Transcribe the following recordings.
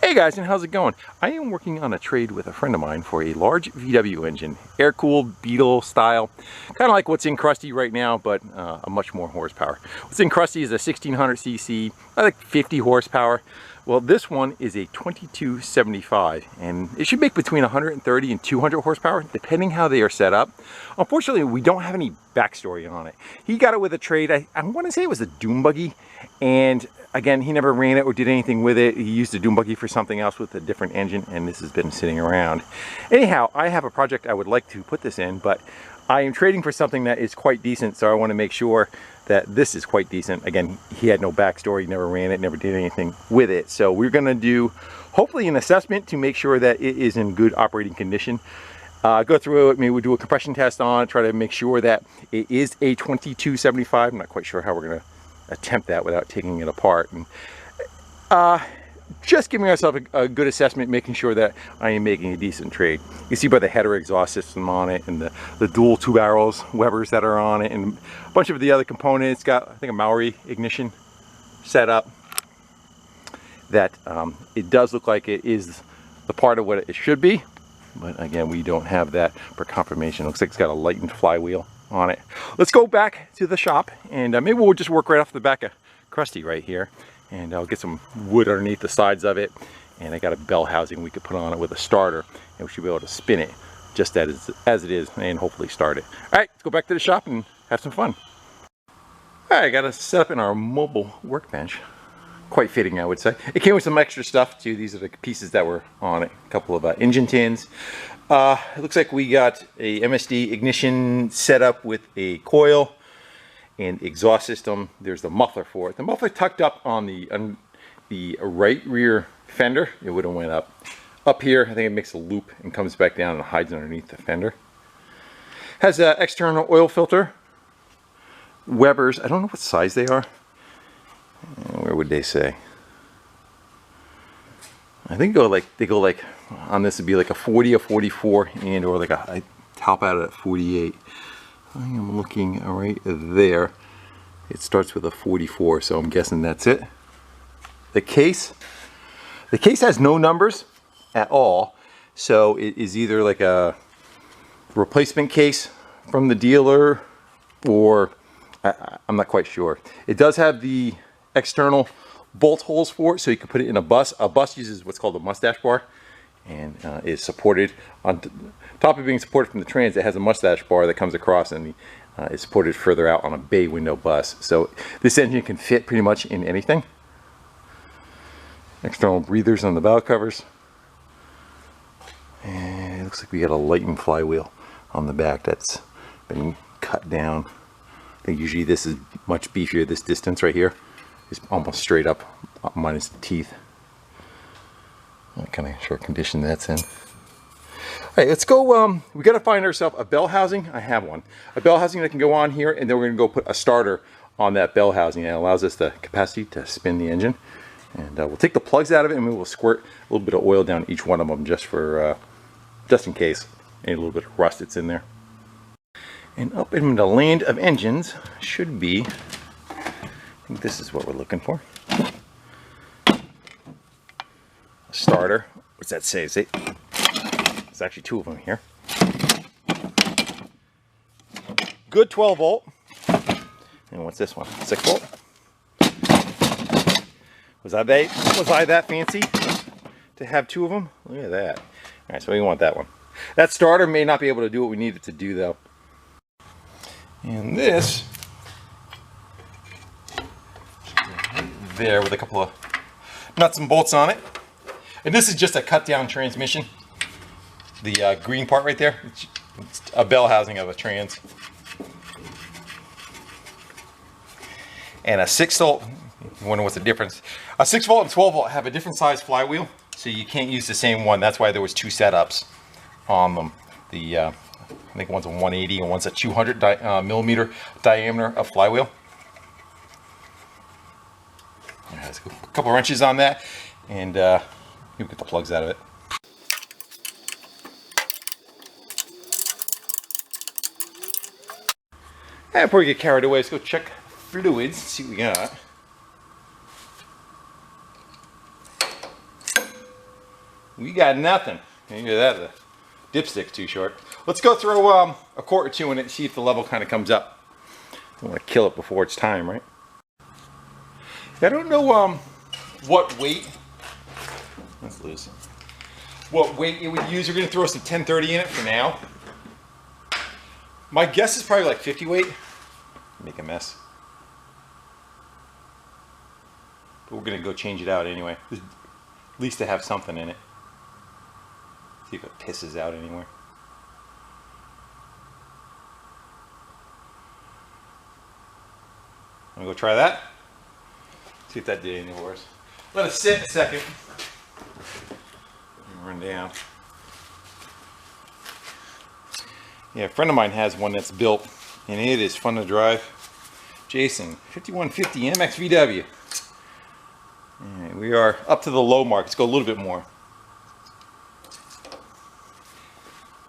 Hey guys, and how's it going? I am working on a trade with a friend of mine for a large VW engine, air-cooled Beetle style, kind of like what's in Krusty right now, but a much more horsepower. What's in Krusty is a 1600cc, I think 50 horsepower. Well, this one is a 2275, and it should make between 130 and 200 horsepower, depending how they are set up. Unfortunately, we don't have any backstory on it. He got it with a trade, I want to say it was a dune buggy, and again, he never ran it or did anything with it. He used a dune buggy for something else with a different engine, and this has been sitting around. Anyhow, I have a project I would like to put this in, but I am trading for something that is quite decent, so I want to make sure that this is quite decent. Again, he had no backstory, never ran it, never did anything with it. So we're going to do, hopefully, an assessment to make sure that it is in good operating condition. Go through it, maybe we'll do a compression test on it, try to make sure that it is a 2275. I'm not quite sure how we're going to attempt that without taking it apart. And just giving ourselves a good assessment, making sure that I am making a decent trade. You see by the header exhaust system on it and the dual 2 barrels Webers that are on it and a bunch of the other components. Got, I think, a Maori ignition set up that it does look like it is the part of what it should be, but again, we don't have that for confirmation. It looks like it's got a lightened flywheel on it. Let's go back to the shop, and maybe we'll just work right off the back of Krusty right here, and I'll get some wood underneath the sides of it, and I got a bell housing we could put on it with a starter, and we should be able to spin it just as it is and hopefully start it. All right, let's go back to the shop and have some fun. All right, got it set up in our mobile workbench. Quite fitting, I would say. It came with some extra stuff too. These are the pieces that were on it. A couple of engine tins. It looks like we got a MSD ignition set up with a coil and exhaust system. There's the muffler for it. The muffler tucked up on the right rear fender. It would have went up here. I think it makes a loop and comes back down and hides underneath the fender. Has an external oil filter. Webers. I don't know what size they are. Where would they say? I think they go like on this would be like a 40, a 44, and or like I top out at 48. I'm looking right there. It starts with a 44, so I'm guessing that's it. The case has no numbers at all, so it is either like a replacement case from the dealer, or I'm not quite sure. It does have the external bolt holes for it, so you can put it in a bus. A bus uses what's called a mustache bar, and is supported on top of being supported from the trans. It has a mustache bar that comes across and is supported further out on a bay window bus. So this engine can fit pretty much in anything. External breathers on the valve covers, and it looks like we got a lightened flywheel on the back that's been cut down. I think usually this is much beefier. This distance right here is almost straight up, minus the teeth. What kind of short condition that's in. All right, let's go. We got to find ourselves a bell housing. I have one. A bell housing that can go on here, and then we're going to go put a starter on that bell housing. It allows us the capacity to spin the engine. And we'll take the plugs out of it, and we will squirt a little bit of oil down each one of them just for, just in case any little bit of rust that's in there. And up in the land of engines should be, I think this is what we're looking for. A starter. What's that say? There's actually 2 of them here. Good 12 volt. And what's this one? 6 volt. Was I that fancy to have 2 of them? Look at that. All right, so we want that one. That starter may not be able to do what we need it to do, though. And this there with a couple of nuts and bolts on it. And this is just a cut down transmission. The green part right there, it's a bell housing of a trans. And a 6 volt, you wonder what's the difference. A 6 volt and 12 volt have a different size flywheel, so you can't use the same one. That's why there was 2 setups on them. I think one's a 180 and one's a 200 millimeter diameter of flywheel. Let's go a couple wrenches on that, and you'll get the plugs out of it. And before we get carried away, let's go check fluids, see what we got. We got nothing. Maybe that the dipstick's too short. Let's go throw a quart or two in it and see if the level kind of comes up. Don't want to kill it before it's time, right? I don't know what weight. Let's lose. What weight it would use. We're going to throw some 1030 in it for now. My guess is probably like 50 weight. Make a mess. But we're going to go change it out anyway. At least to have something in it. See if it pisses out anywhere. I'm going to go try that. See if that did anything worse. Let it sit a second. Run down. Yeah, a friend of mine has one that's built, and it is fun to drive. Jason, 5150 MX VW. Alright, we are up to the low mark. Let's go a little bit more.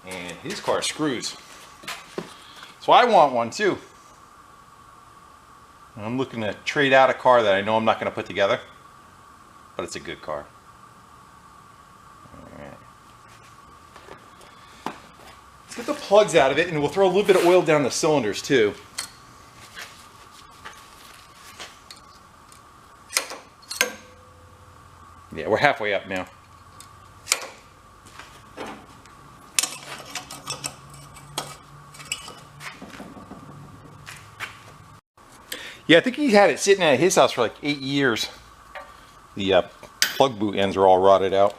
And his car screws. So I want one too. I'm looking to trade out a car that I know I'm not going to put together, but it's a good car. Alright. Let's get the plugs out of it, and we'll throw a little bit of oil down the cylinders too. Yeah, we're halfway up now. Yeah, I think he had it sitting at his house for like 8 years. The plug boot ends are all rotted out.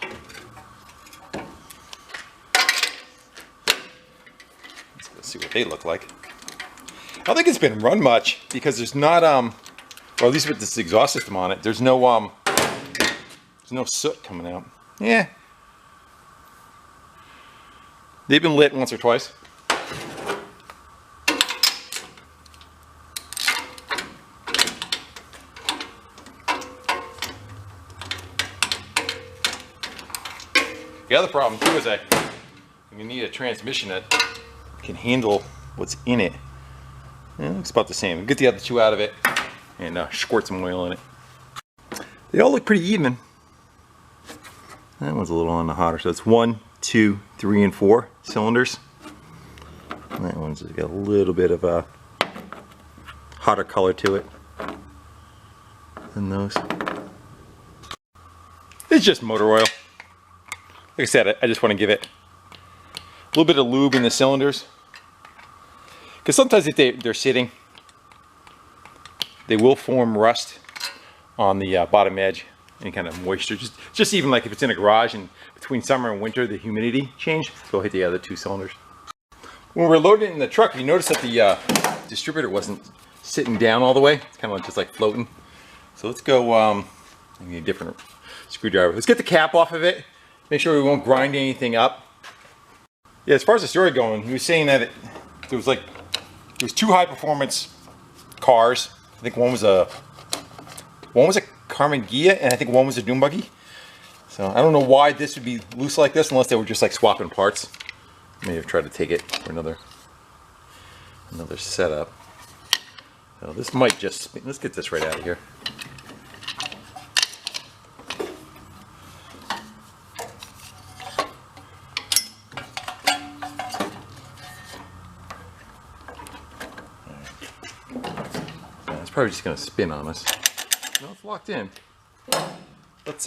Let's go see what they look like. I don't think it's been run much because there's not or at least with this exhaust system on it, there's no soot coming out. Yeah. They've been lit once or twice. The other problem too is you need a transmission that can handle what's in it. Yeah, it's about the same. Get the other two out of it and squirt some oil in it. They all look pretty even. That one's a little on the hotter. So it's 1, 2, 3, and 4 cylinders. And that one's got a little bit of a hotter color to it than those. It's just motor oil. Like I said, I just want to give it a little bit of lube in the cylinders. Because sometimes if they're sitting, they will form rust on the bottom edge. Any kind of moisture. Just even like if it's in a garage and between summer and winter, the humidity change. Go hit the other 2 cylinders. When we're loading it in the truck, you notice that the distributor wasn't sitting down all the way. It's kind of just like floating. So let's go, I need a different screwdriver. Let's get the cap off of it. Make sure we won't grind anything up. Yeah, as far as the story going, he was saying that there was 2 high performance cars. I think one was a Carmen Ghia, and I think one was a dune buggy. So I don't know why this would be loose like this unless they were just like swapping parts. May have tried to take it for another setup. So this might just, let's get this right out of here. It's probably just going to spin on us. No, it's locked in. Let's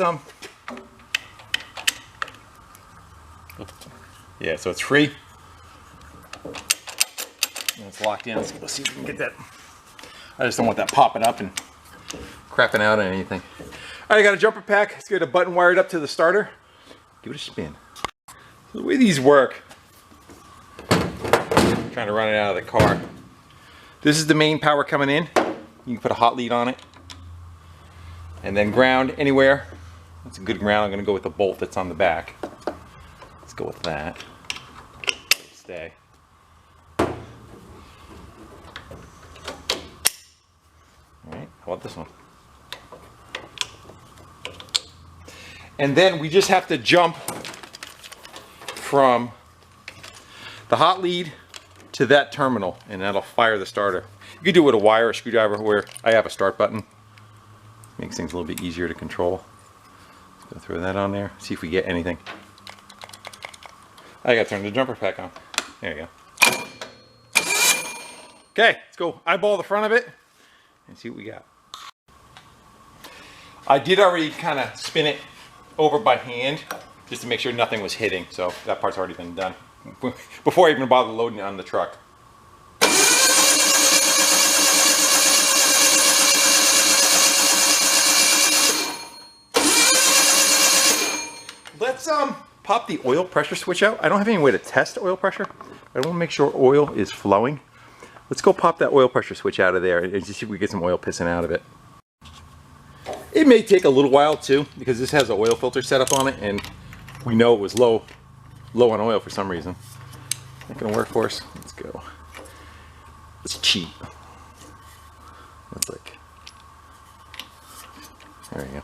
yeah, so it's free. And it's locked in. Let's go see if we can get that. I just don't want that popping up and crapping out on anything. Alright, I got a jumper pack. Let's get a button wired up to the starter. Give it a spin. So the way these work, I'm trying to run it out of the car. This is the main power coming in. You can put a hot lead on it. And then ground anywhere. That's a good ground. I'm going to go with the bolt that's on the back. Let's go with that. Stay. Alright, how about this one? And then we just have to jump from the hot lead to that terminal, and that'll fire the starter. You could do it with a wire or screwdriver where I have a start button. Makes things a little bit easier to control. So throw that on there, see if we get anything. I gotta turn the jumper pack on. There you go. Okay, let's go eyeball the front of it and see what we got. I did already kind of spin it over by hand just to make sure nothing was hitting, so that part's already been done before I even bother loading it on the truck. Let's pop the oil pressure switch out. I don't have any way to test oil pressure. I want to make sure oil is flowing. Let's go pop that oil pressure switch out of there and just see if we get some oil pissing out of it. It may take a little while too, because this has an oil filter set up on it and we know it was low on oil for some reason. Not gonna work for us. Let's go. It's cheap. That's like, there we go.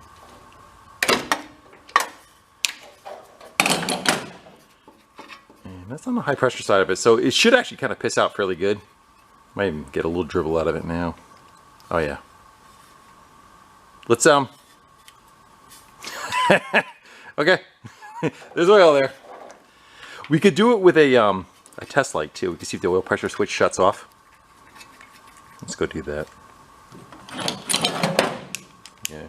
That's on the high pressure side of it, so it should actually kind of piss out fairly good. Might even get a little dribble out of it now. Oh yeah. Let's okay. There's oil there. We could do it with a test light too. We can see if the oil pressure switch shuts off. Let's go do that. Yeah.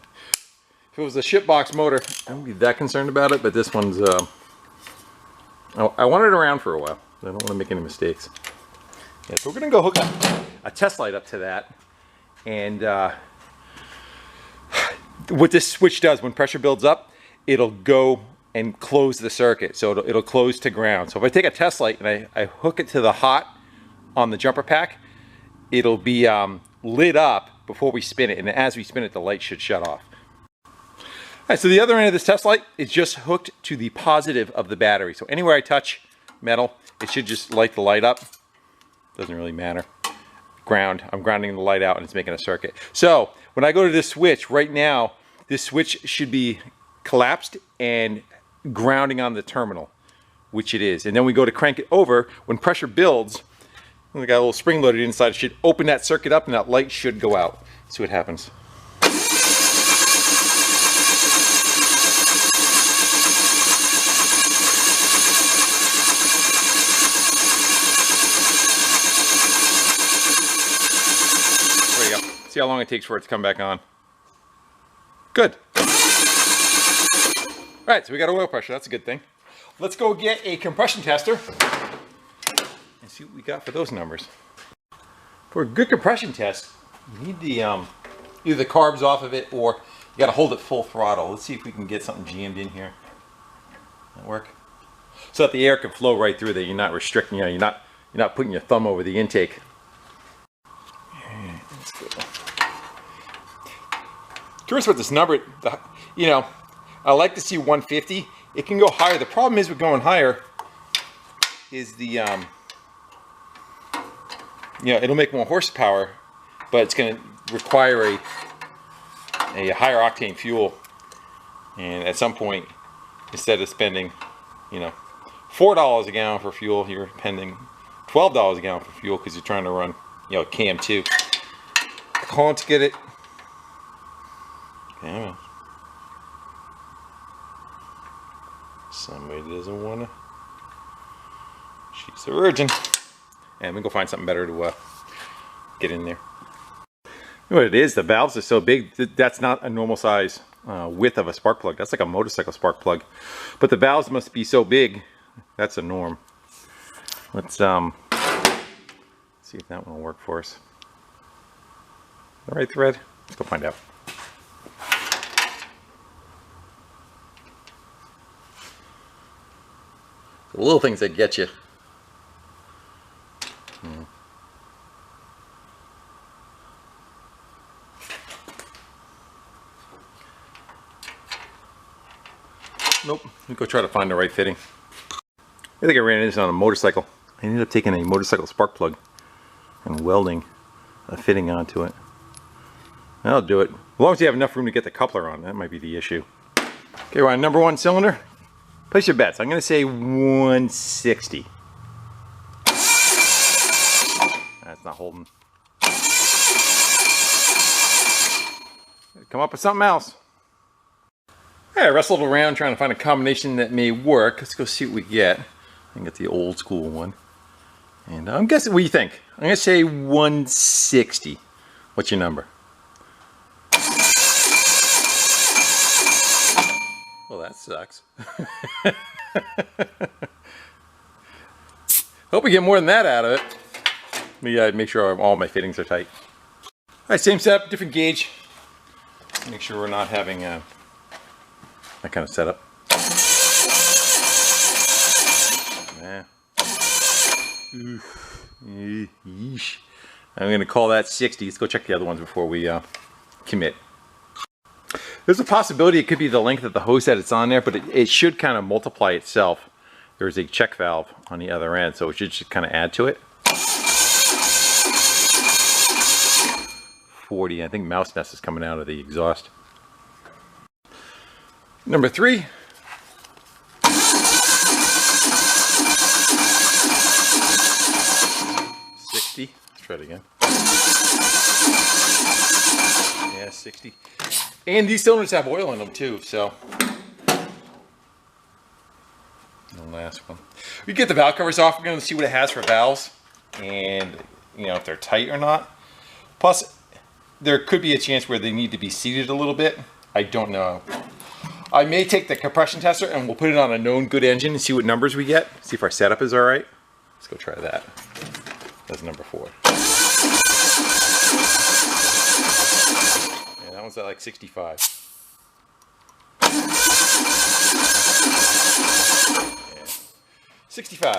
If it was a ship box motor, I wouldn't be that concerned about it, but this one's I want it around for a while. I don't want to make any mistakes. Yeah, so we're going to go hook a test light up to that. And what this switch does, when pressure builds up, it'll go and close the circuit. So it'll close to ground. So if I take a test light and I hook it to the hot on the jumper pack, it'll be lit up before we spin it. And as we spin it, the light should shut off. All right, so the other end of this test light is just hooked to the positive of the battery. So anywhere I touch metal, it should just light the light up. Doesn't really matter. Ground, I'm grounding the light out and it's making a circuit. So when I go to this switch, right now, this switch should be collapsed and grounding on the terminal, which it is. And then we go to crank it over, when pressure builds, we got a little spring loaded inside, it should open that circuit up and that light should go out. See what happens. See how long it takes for it to come back on. Good. All right, so we got oil pressure. That's a good thing. Let's go get a compression tester and see what we got for those numbers. For a good compression test, you need the either the carbs off of it or you got to hold it full throttle. Let's see if we can get something jammed in here. That work? So that the air can flow right through there. You're not restricting. You know, you're not putting your thumb over the intake. Let's go. Curious what this number, you know, I like to see 150. It can go higher. The problem is with going higher is the, you know, it'll make more horsepower, but it's going to require a higher octane fuel. And at some point, instead of spending, you know, $4 a gallon for fuel, you're spending $12 a gallon for fuel because you're trying to run, you know, CAM2. Calling to get it. Yeah. Somebody doesn't want to. She's a virgin. And we go find something better to get in there. You know what it is? The valves are so big. That's not a normal size width of a spark plug. That's like a motorcycle spark plug. But the valves must be so big. That's a norm. Let's see if that one will work for us. The right thread? Let's go find out. The little things that get you. Nope. Let me go try to find the right fitting. I think I ran into this on a motorcycle. I ended up taking a motorcycle spark plug and welding a fitting onto it. That'll do it. As long as you have enough room to get the coupler on, that might be the issue. Okay, we're on number 1 cylinder. Place your bets. I'm going to say 160. That's not holding. Come up with something else. I wrestled around trying to find a combination that may work. Let's go see what we get. I can get the old school one. And I'm guessing, what do you think? I'm going to say 160. What's your number? Well, that sucks. Hope we get more than that out of it. Maybe make sure all my fittings are tight. Alright, same setup, different gauge. Make sure we're not having that kind of setup. Nah. Yeesh. I'm going to call that 60. Let's go check the other ones before we commit. There's a possibility it could be the length of the hose that it's on there, but it should kind of multiply itself. There's a check valve on the other end, so it should just kind of add to it. 40. I think mouse nest is coming out of the exhaust. Number 3. 60. Let's try it again. Yeah, 60. And these cylinders have oil in them too, so. The last one. We get the valve covers off. We're going to see what it has for valves, and if they're tight or not. Plus, there could be a chance where they need to be seated a little bit. I don't know. I may take the compression tester and we'll put it on a known good engine and see what numbers we get. See if our setup is all right. Let's go try that. That's number 4. Yeah, that one's at like 65. Yeah. 65.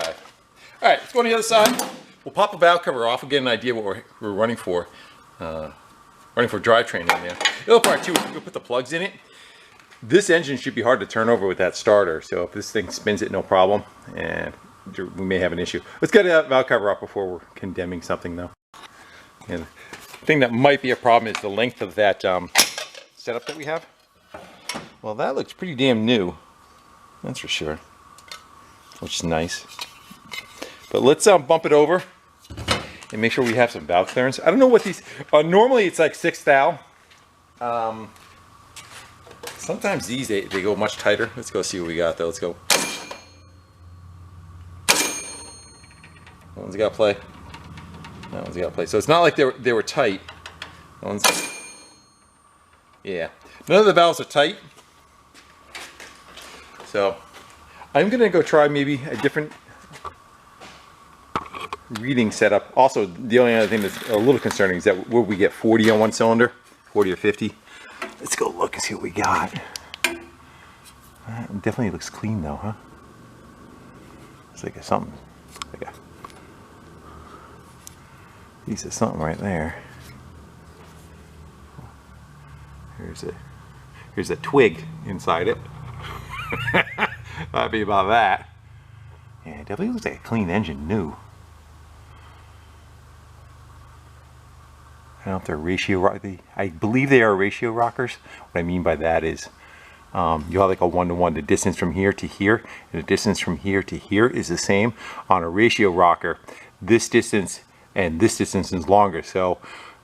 All right, let's go on the other side. We'll pop the valve cover off and get an idea what we're running for. Running for drivetrain in there. The other part too, we'll put the plugs in it. This engine should be hard to turn over with that starter, so if this thing spins it, no problem, and we may have an issue. Let's get that valve cover off before we're condemning something though. And the thing that might be a problem is the length of that setup that we have. Well, that looks pretty damn new, that's for sure, which is nice. But let's bump it over and make sure we have some valve clearance. I don't know what these, normally it's like 6 thou. Sometimes these, they go much tighter. Let's go see what we got though. Let's go. That one's got to play. That one's got to play. So it's not like they were tight. That one's, yeah. None of the valves are tight. So I'm going to go try maybe a different reading setup. Also, the only other thing that's a little concerning is that will we get 40 on one cylinder, 40 or 50. Let's go look and see what we got. It definitely looks clean though, huh? It's like something. Like a piece of something right there. Here's a twig inside it. That'd be about that. Yeah, it definitely looks like a clean engine, new. I don't know if they're ratio, I believe they are ratio rockers. What I mean by that is you have like a 1-to-1, the distance from here to here, and the distance from here to here is the same. On a ratio rocker, this distance and this distance is longer, so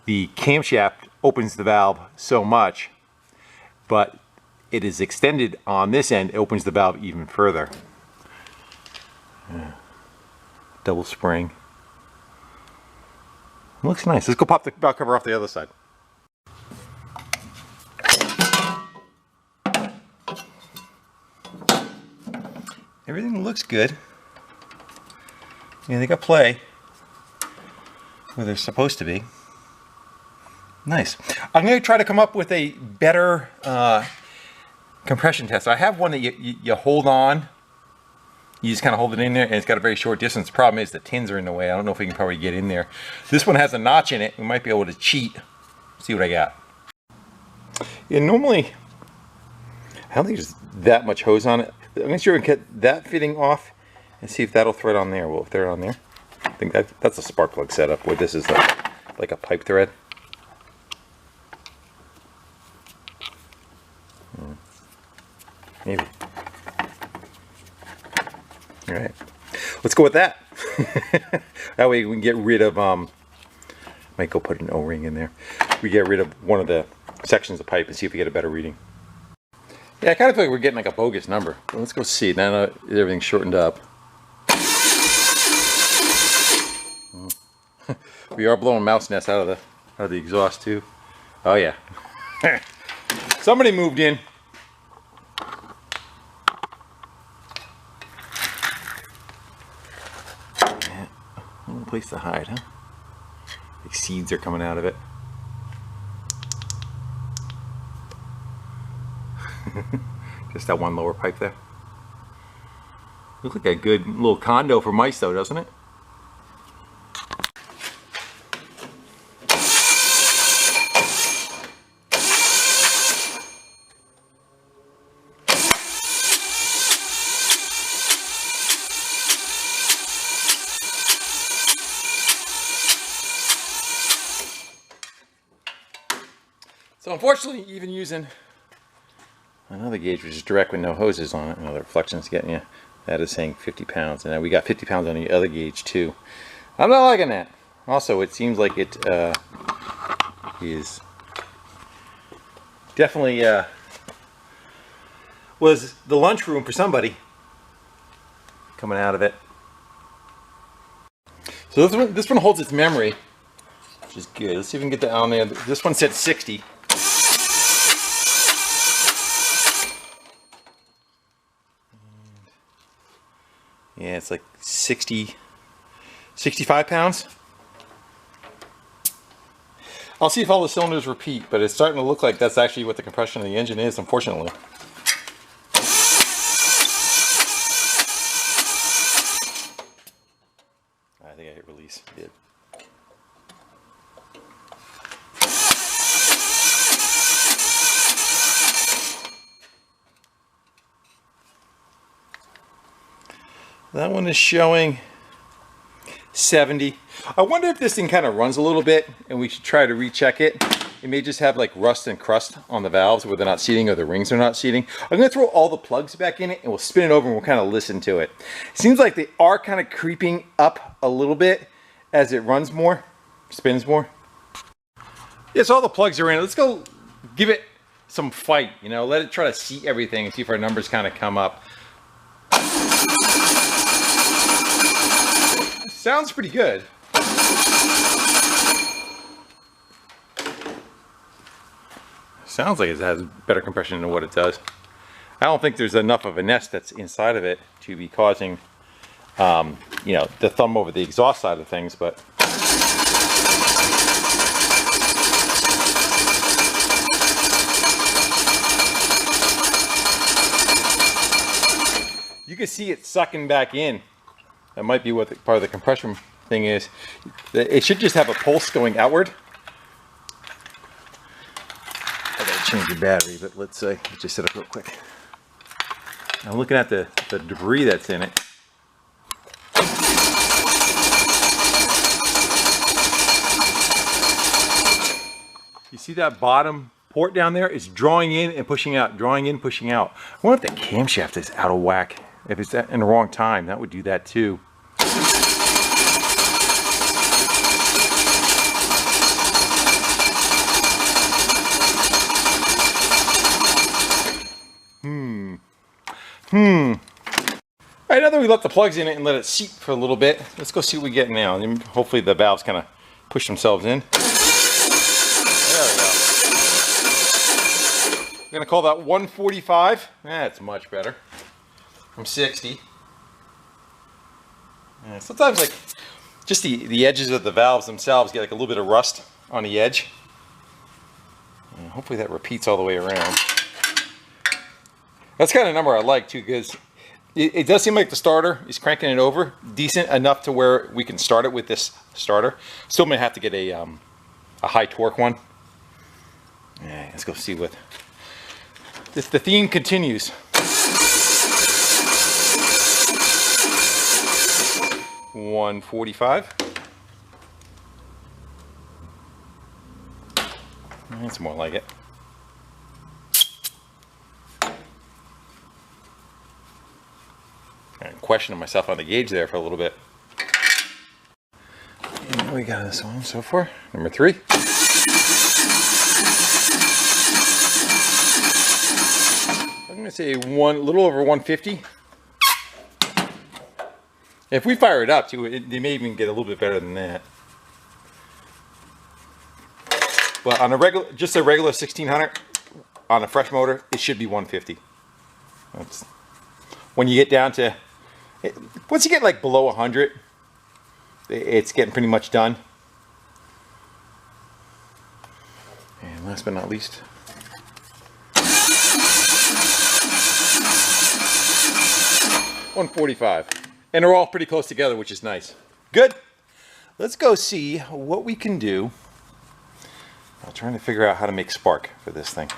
the camshaft opens the valve so much, but it is extended on this end, it opens the valve even further. Yeah. Double spring. Looks nice. Let's go pop the valve cover off the other side. Everything looks good. Yeah, they got play where they're supposed to be. Nice. I'm going to try to come up with a better compression test. I have one that you hold on. You just kind of hold it in there, and it's got a very short distance. The problem is the tins are in the way. I don't know if we can probably get in there. This one has a notch in it. We might be able to cheat. See what I got. Yeah, normally, I don't think there's that much hose on it. I'm going to sure get that fitting off and see if that'll thread on there. Will it thread on there? I think that's a spark plug setup where this is like a pipe thread. Maybe. All right, let's go with that. That way we can get rid of, might go put an O-ring in there. We get rid of one of the sections of pipe and see if we get a better reading. Yeah, I kind of feel like we're getting like a bogus number. But let's go see. Now that everything's shortened up. We are blowing mouse nests out of the exhaust too. Oh yeah. Somebody moved in. Yeah, no place to hide, huh? Like seeds are coming out of it. Just that one lower pipe there. Looks like a good little condo for mice though, doesn't it? So unfortunately, even using another gauge which is direct with no hoses on it, another reflection's getting you, that is saying 50 pounds. And then we got 50 pounds on the other gauge too. I'm not liking that. Also, it seems like it is definitely was the lunchroom for somebody coming out of it. So this one holds its memory, which is good. Let's see if we can get that on there. This one said 60. Yeah, it's like 65 pounds. I'll see if all the cylinders repeat, but it's starting to look like that's actually what the compression of the engine is, unfortunately. I think I hit release. I did. That one is showing 70. I wonder if this thing kind of runs a little bit and we should try to recheck it. It may just have like rust and crust on the valves where they're not seating or the rings are not seating. I'm going to throw all the plugs back in it and we'll spin it over and we'll kind of listen to it. It seems like they are kind of creeping up a little bit as it runs more, spins more. Yeah, so all the plugs are in. Let's go give it some fight, you know, let it try to seat everything and see if our numbers kind of come up. Sounds pretty good. Sounds like it has better compression than what it does. I don't think there's enough of a nest that's inside of it to be causing, you know, the thumb over the exhaust side of things, but. You can see it sucking back in. That might be what part of the compression thing is. It should just have a pulse going outward. I gotta change the battery, but let's just set up real quick. I'm looking at the debris that's in it. You see that bottom port down there? It's drawing in and pushing out, drawing in, pushing out. I wonder if the camshaft is out of whack. If it's in the wrong time, that would do that too. Alright, now that we let the plugs in it and let it seat for a little bit, let's go see what we get now. And hopefully the valves kind of push themselves in. There we go. I'm going to call that 145. That's much better. From 60. Yeah, sometimes like just the edges of the valves themselves get like a little bit of rust on the edge. And hopefully that repeats all the way around. That's kind of number I like too, because it does seem like the starter is cranking it over decent enough to where we can start it with this starter. Still may have to get a high torque one. Yeah, let's go see what this. The theme continues. 145. That's more like it. I'm questioning myself on the gauge there for a little bit. And we got this one so far. Number 3. gonna say a little over 150. If we fire it up too, they may even get a little bit better than that. But on a regular, just a regular 1600 on a fresh motor, it should be 150. That's when you get down to, once you get like below 100, it's getting pretty much done. And last but not least, $145. And they're all pretty close together, which is nice. Good. Let's go see what we can do. I'm trying to figure out how to make spark for this thing.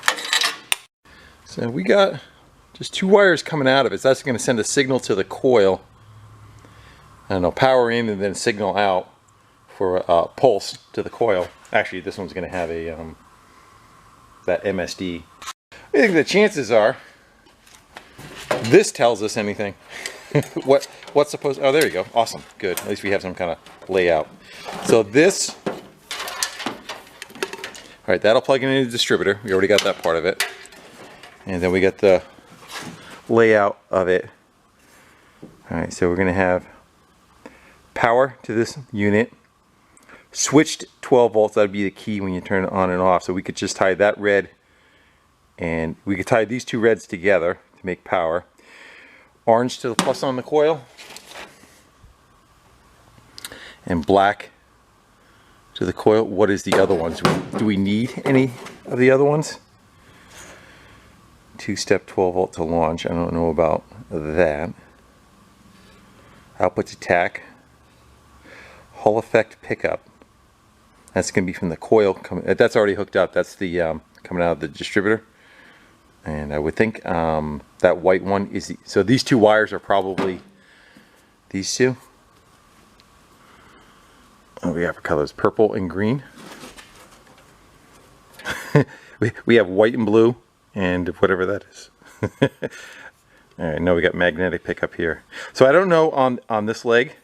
So we got just 2 wires coming out of it. So that's going to send a signal to the coil. I don't know, power in and then signal out for a pulse to the coil. Actually, this one's going to have a that MSD. I think the chances are this tells us anything. What's supposed, oh, there you go. Awesome. Good. At least we have some kind of layout. So this, all right, that'll plug into the distributor. We already got that part of it. And then we got the layout of it. All right, so we're going to have power to this unit. Switched 12 volts, that'd be the key when you turn it on and off. So we could just tie that red, and we could tie these 2 reds together to make power. Orange to the plus on the coil, and black to the coil. What is the other ones? Do we need any of the other ones? 2-step 12 volt to launch. I don't know about that. Output to tack. Hall effect pickup. That's going to be from the coil. That's already hooked up. That's the coming out of the distributor. And I would think that white one is so these 2 wires are probably these 2. Oh, we have our colors purple and green. we have white and blue and whatever that is. All right, now we got magnetic pickup here. So I don't know on this leg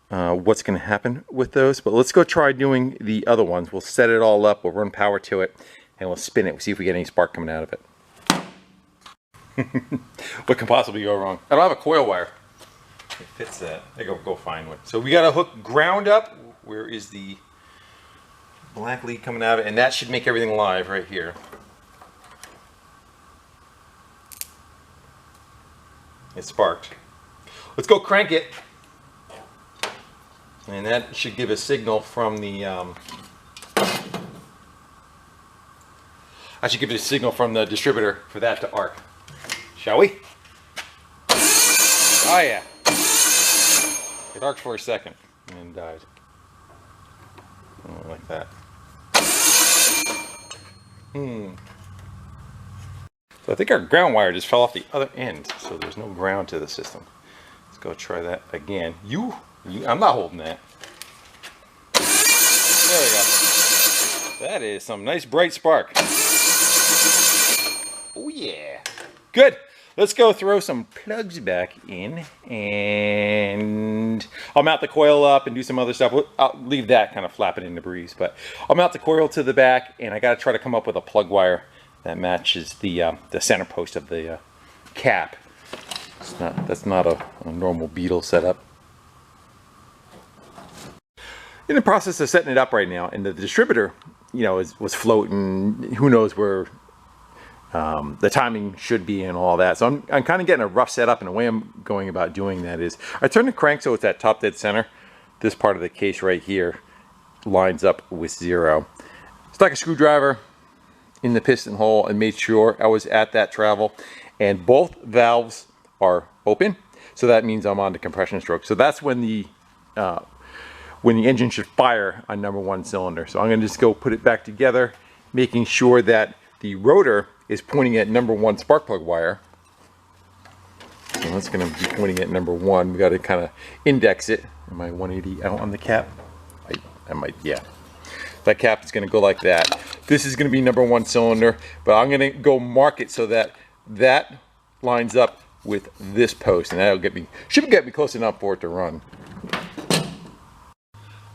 what's going to happen with those, but let's go try doing the other ones. We'll set it all up, we'll run power to it, and we'll spin it. We'll see if we get any spark coming out of it. What can possibly go wrong? I don't have a coil wire. It fits that. I go find one. So we got a hook ground up. Where is the black lead coming out of it? And that should make everything live right here. It sparked. Let's go crank it. And that should give a signal from the I should give it a signal from the distributor for that to arc. Shall we? Oh yeah. It arced for a second and then died. Oh, like that. So I think our ground wire just fell off the other end, so there's no ground to the system. Let's go try that again. I'm not holding that. There we go. That is some nice bright spark. Oh yeah. Good. Let's go throw some plugs back in, and I'll mount the coil up and do some other stuff. I'll leave that kind of flapping in the breeze, but I'll mount the coil to the back, and I got to try to come up with a plug wire that matches the center post of the cap. That's not a normal beetle setup. In the process of setting it up right now, and the distributor, you know, was floating. Who knows where the timing should be and all that. So I'm kind of getting a rough setup, and the way I'm going about doing that is I turn the crank so it's at top dead center. This part of the case right here lines up with 0. Stuck a screwdriver in the piston hole and made sure I was at that travel, and both valves are open, so that means I'm on the compression stroke. So that's when the engine should fire on #1 cylinder. So I'm going to just go put it back together, making sure that the rotor is pointing at #1 spark plug wire. So that's going to be pointing at #1. We got to kind of index it. Am I 180 out on the cap? I might, yeah. That cap is going to go like that. This is going to be #1 cylinder, but I'm going to go mark it so that that lines up with this post, and that'll should get me close enough for it to run.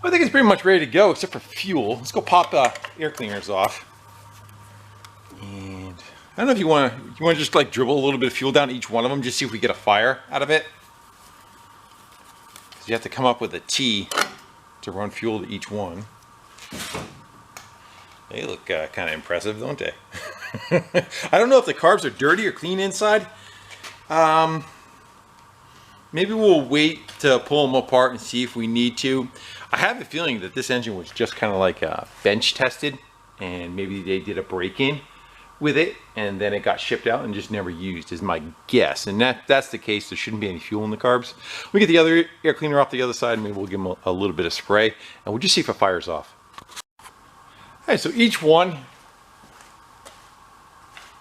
I think it's pretty much ready to go, except for fuel. Let's go pop air cleaners off. And don't know if you want to just like dribble a little bit of fuel down each one of them, just see if we get a fire out of it. So you have to come up with a T to run fuel to each one. They look kind of impressive, don't they? I don't know if the carbs are dirty or clean inside. Maybe we'll wait to pull them apart and see if we need to. I have a feeling that this engine was just kind of like bench tested, and maybe they did a break-in with it and then it got shipped out and just never used, is my guess. And that's the case, there shouldn't be any fuel in the carbs. We get the other air cleaner off the other side, and maybe we'll give them a little bit of spray and we'll just see if it fires off. Alright, so each one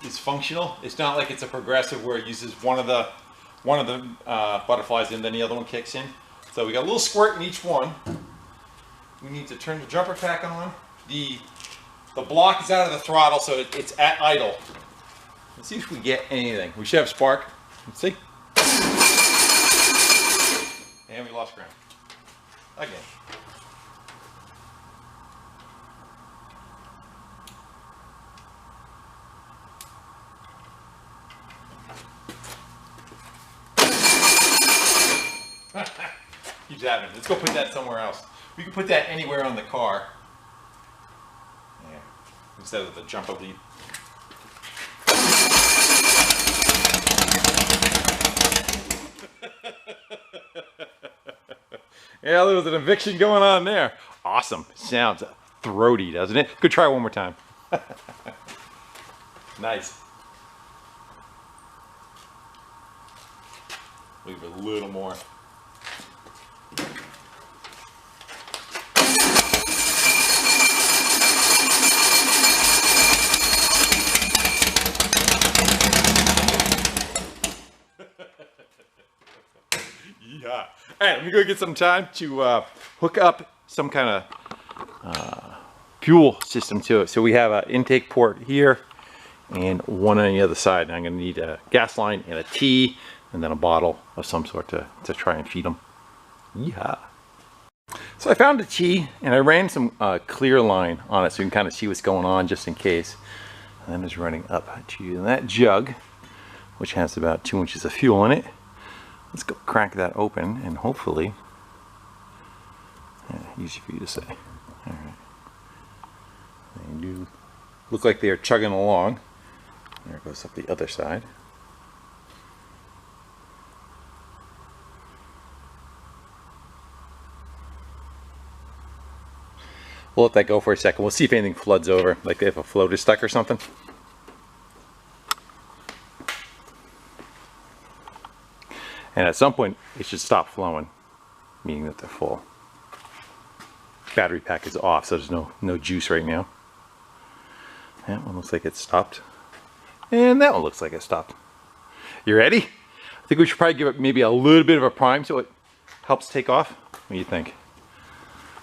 is functional. It's not like it's a progressive where it uses one of the butterflies and then the other one kicks in. So we got a little squirt in each one. We need to turn the jumper pack on. The block is out of the throttle, so it's at idle. Let's see if we get anything. We should have spark. Let's see. And we lost ground. Again. Keeps happening. Let's go put that somewhere else. We can put that anywhere on the car. Yeah. Instead of the jumper lead. Yeah, there was an eviction going on there. Awesome. Sounds throaty, doesn't it? Good try one more time. Nice. Leave a little more. Yeah. All right, let me go get some time to hook up some kind of fuel system to it. So we have an intake port here and one on the other side. And I'm going to need a gas line and a T and then a bottle of some sort to try and feed them. Yeah. So I found a T and I ran some clear line on it so you can kind of see what's going on just in case. And then it's running up to that jug, which has about 2 inches of fuel in it. Let's go crack that open and hopefully, easy for you to say. All right. They do look like they are chugging along. There it goes up the other side. We'll let that go for a second. We'll see if anything floods over, like if a float is stuck or something. And at some point, it should stop flowing, meaning that they're full. Battery pack is off, so there's no juice right now. That one looks like it stopped. And that one looks like it stopped. You ready? I think we should probably give it maybe a little bit of a prime so it helps take off. What do you think?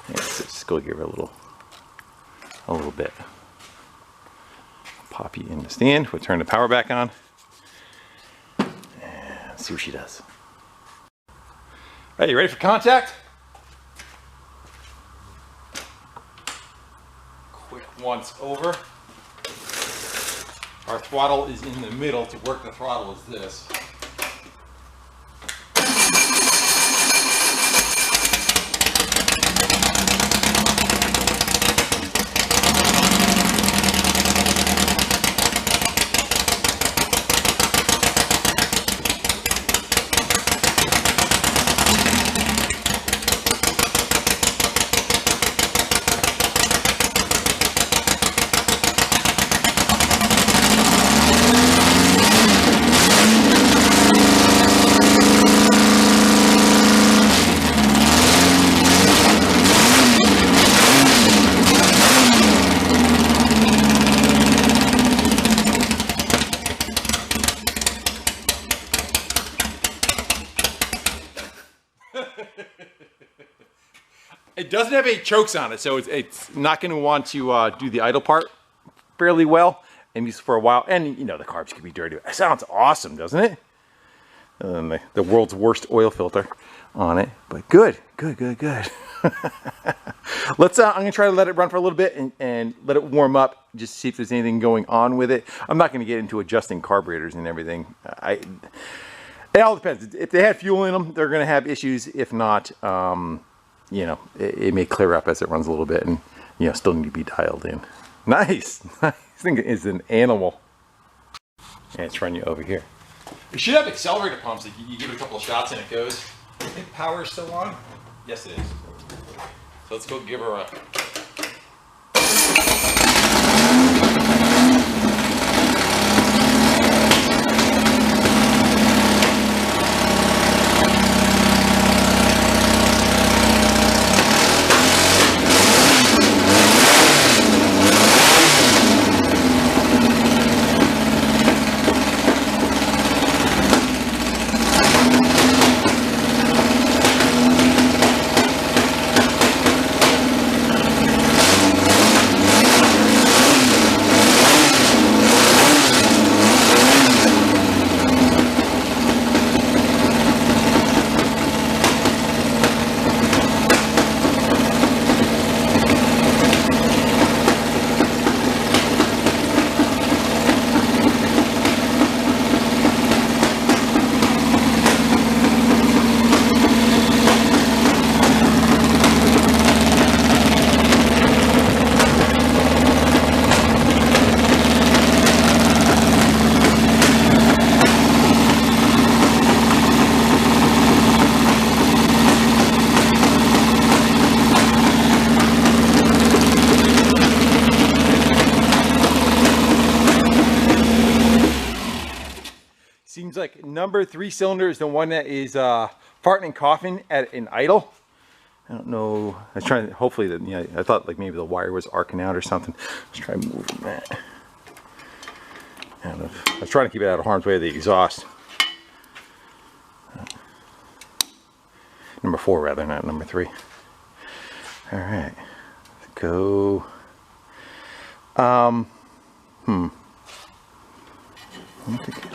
Yeah, let's just go give it a little bit. Pop you in the stand. We'll turn the power back on. And see what she does. Hey, you ready for contact? Quick once over. Our throttle is in the middle. To work the throttle is this. It doesn't have any chokes on it, so it's not going to want to do the idle part fairly well and use it for a while. And you know, the carbs could be dirty. It sounds awesome, doesn't it? And then the world's worst oil filter on it. But good. Let's. I'm gonna try to let it run for a little bit and let it warm up, just to see if there's anything going on with it. I'm not gonna get into adjusting carburetors and everything. It all depends. If they had fuel in them, they're gonna have issues. If not, you know, it may clear up as it runs a little bit, and you know, still need to be dialed in. Nice. This thing is an animal. And it's running you over here. We should have accelerator pumps that you give it a couple of shots and it goes. I think power is still on. Yes, it is. So let's go give her a. Seems like number 3 cylinder is the one that is farting and coughing at an idle. I don't know. I was trying to, hopefully, that, you know, I thought like maybe the wire was arcing out or something. Let's try moving that. I was trying to keep it out of harm's way of the exhaust. Number 4 rather, not number 3. All right, let's go.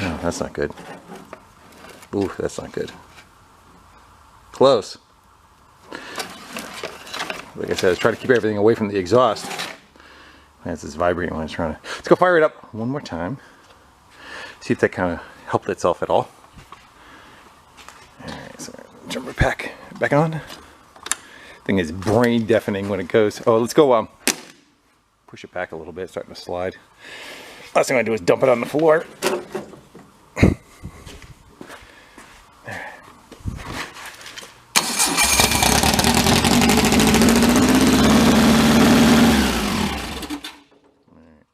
No, that's not good. Ooh, that's not good. Close. Like I said, I was trying to keep everything away from the exhaust. That's this vibrating when I was trying to. Let's go fire it up one more time. See if that kind of helped itself at all. Alright, so jumper pack back on. Thing is brain deafening when it goes. Oh, let's go push it back a little bit, starting to slide. Last thing I do is dump it on the floor.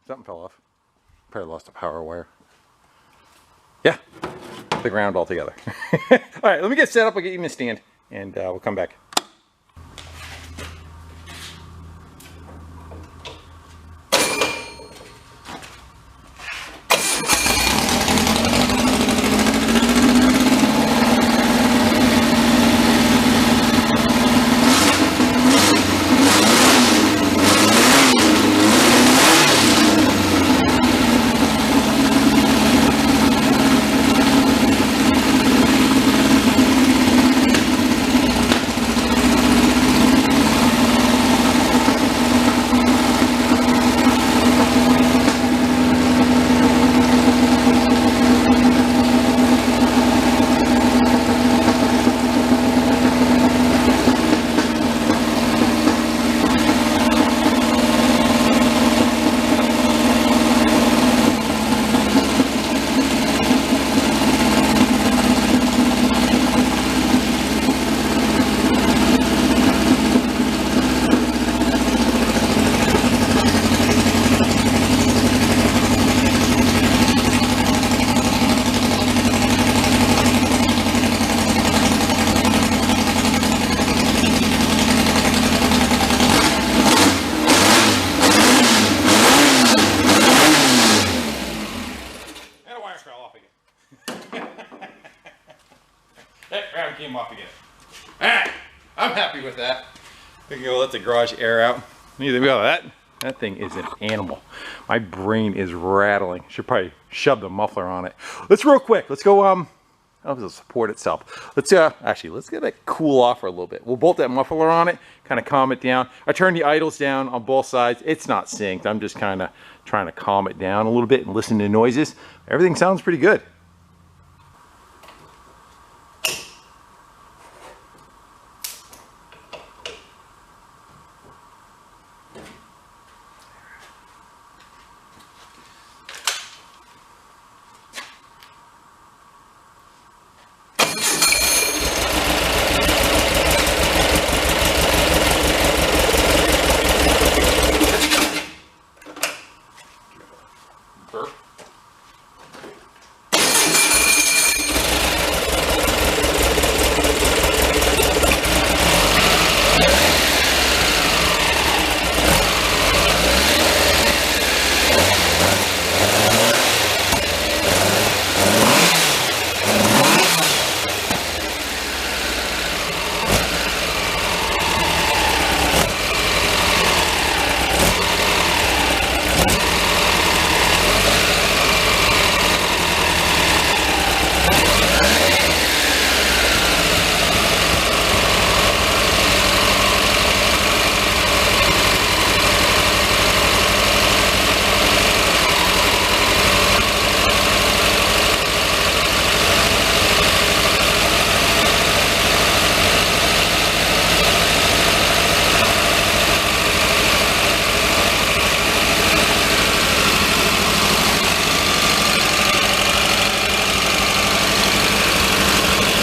Something fell off. Probably lost a power wire. Yeah, the ground altogether. All right, let me get set up. We'll get you in the stand, and we'll come back. Came off again. Alright, I'm happy with that. We can go let the garage air out. Neither about that. That thing is an animal. My brain is rattling. Should probably shove the muffler on it. Let's real quick. Let's go it'll support itself. Let's actually, let's get it cool off for a little bit. We'll bolt that muffler on it, kind of calm it down. I turned the idles down on both sides. It's not synced. I'm just kind of trying to calm it down a little bit and listen to noises. Everything sounds pretty good.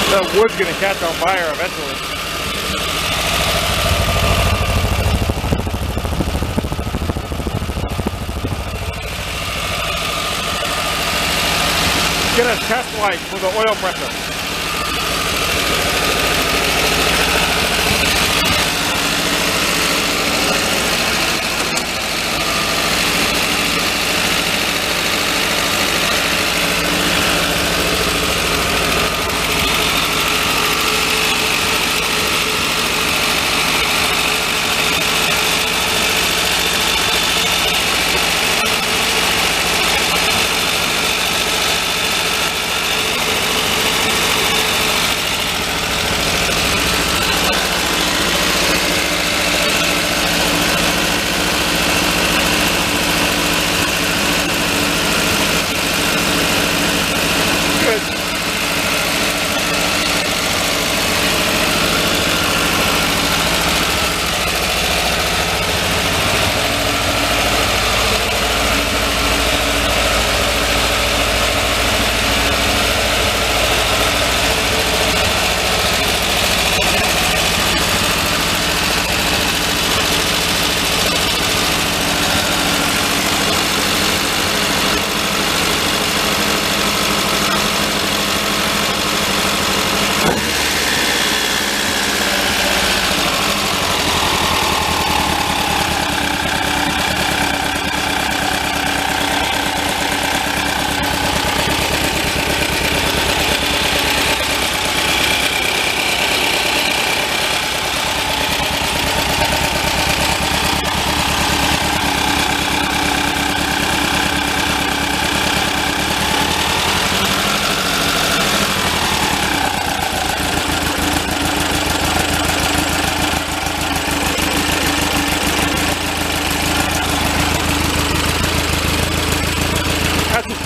That wood's gonna catch on fire eventually. Get a test light for the oil pressure.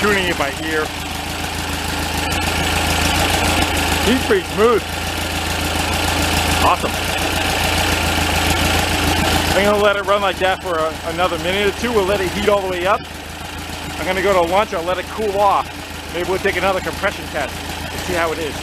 Tuning it by ear. He's pretty smooth. Awesome. I'm gonna let it run like that for another minute or two. We'll let it heat all the way up. I'm gonna go to lunch. I'll let it cool off. Maybe we'll take another compression test and see how it is.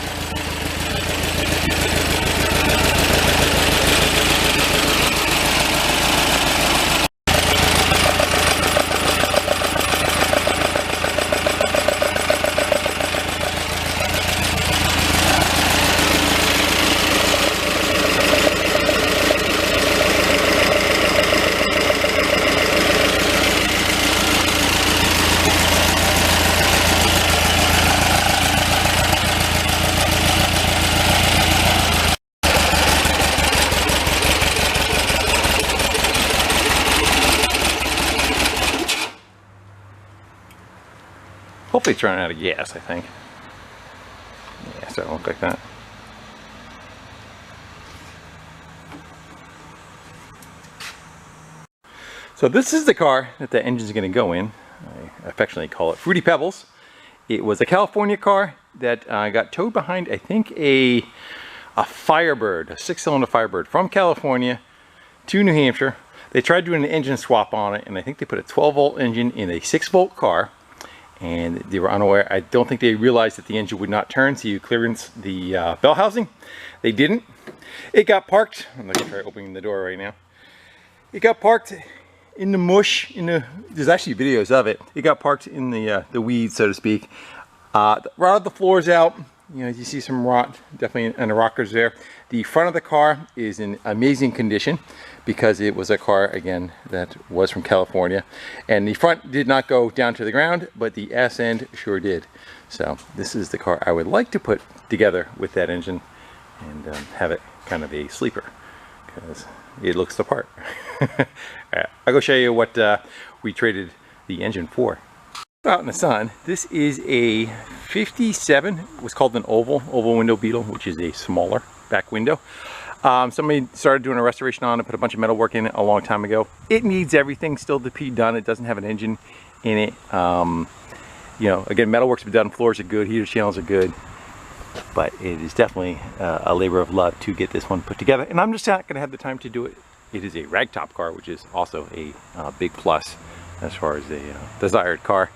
Hopefully it's running out of gas, I think. Yeah. starting to look like that. So this is the car that the engine is going to go in. I affectionately call it Fruity Pebbles. It was a California car that got towed behind, I think, a Firebird, a 6-cylinder Firebird from California to New Hampshire. They tried doing an engine swap on it, and I think they put a 12-volt engine in a 6-volt car, and they were unaware. I don't think they realized that the engine would not turn, so you clearance the bell housing. They didn't. It got parked. I'm going to try opening the door right now. It got parked in the mush, there's actually videos of it. It got parked in the weeds, so to speak. Rotted the floors out. You know, you see some rot, definitely in the rockers there. The front of the car is in amazing condition because it was a car, again, that was from California. And the front did not go down to the ground, but the ass end sure did. So this is the car I would like to put together with that engine and have it kind of a sleeper, because it looks the part. I'll go show you what we traded the engine for. Out in the sun, this is a 57, it was called an oval window Beetle, which is a smaller back window. Somebody started doing a restoration on it, put a bunch of metal work in it a long time ago. It needs everything still to be done. It doesn't have an engine in it. You know, again, metal work's been done, floors are good, heater channels are good. But it is definitely a labor of love to get this one put together, and I'm just not going to have the time to do it. It is a ragtop car, which is also a big plus as far as a desired car.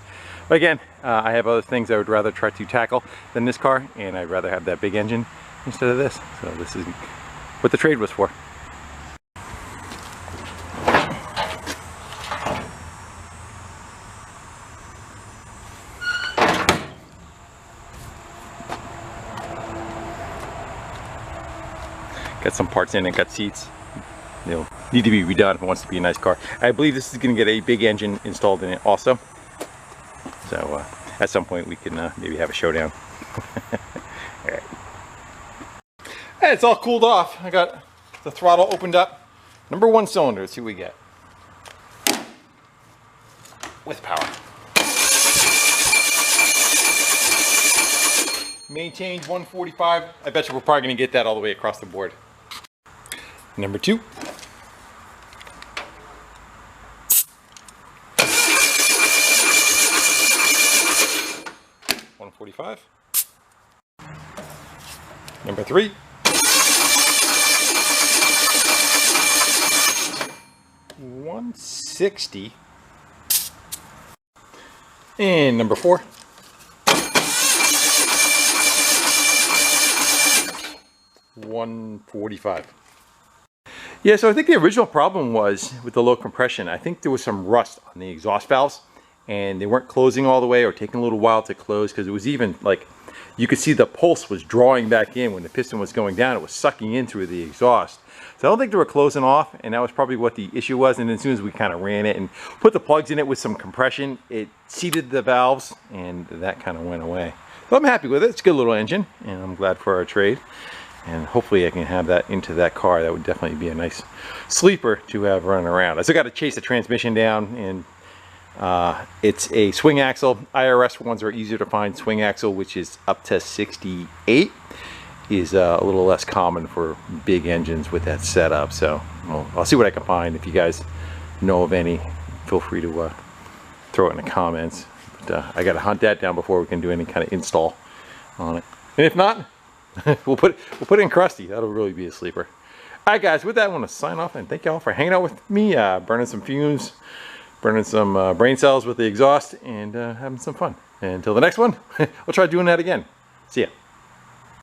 But again, I have other things I would rather try to tackle than this car, and I'd rather have that big engine instead of this. So this is what the trade was for. Got some parts in it, got seats. They'll need to be redone if it wants to be a nice car. I believe this is going to get a big engine installed in it also. So at some point we can maybe have a showdown. All right. Hey, it's all cooled off. I got the throttle opened up. Number 1 cylinder. Let's see what we get. With power. Maintained 145. I bet you we're probably going to get that all the way across the board. Number 2. Number 3. $160. And number 4. $145. Yeah, so I think the original problem was with the low compression. I think there was some rust on the exhaust valves, and they weren't closing all the way or taking a little while to close, because it was even like you could see the pulse was drawing back in when the piston was going down. It was sucking in through the exhaust. So I don't think they were closing off, and that was probably what the issue was. And as soon as we kind of ran it and put the plugs in it with some compression, it seated the valves, and that kind of went away. So I'm happy with it. It's a good little engine, and I'm glad for our trade. And hopefully I can have that into that car. That would definitely be a nice sleeper to have running around. I still got to chase the transmission down, and it's a swing axle. IRS ones are easier to find. Swing axle, which is up to 68, is a little less common for big engines with that setup. So I'll see what I can find. If you guys know of any, feel free to throw it in the comments. But I got to hunt that down before we can do any kind of install on it. And if not, we'll put it in crusty. That'll really be a sleeper. All right, guys, with that, I want to sign off and thank y'all for hanging out with me, burning some fumes, burning some brain cells with the exhaust, and having some fun. And until the next one, we'll try doing that again. See ya.